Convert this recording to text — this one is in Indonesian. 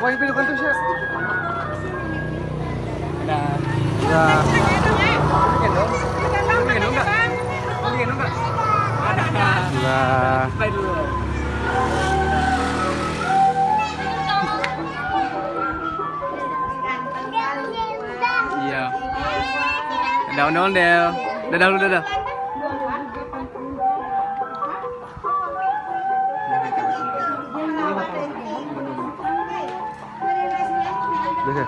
Pokoknya pilihkan tuh sih. Ada. Ya. Gendong. Gendong enggak? Gendong enggak? Ada. Lah. Bye dulu. Iya. Daun-daun deh. Dadah dulu dadah. Udah,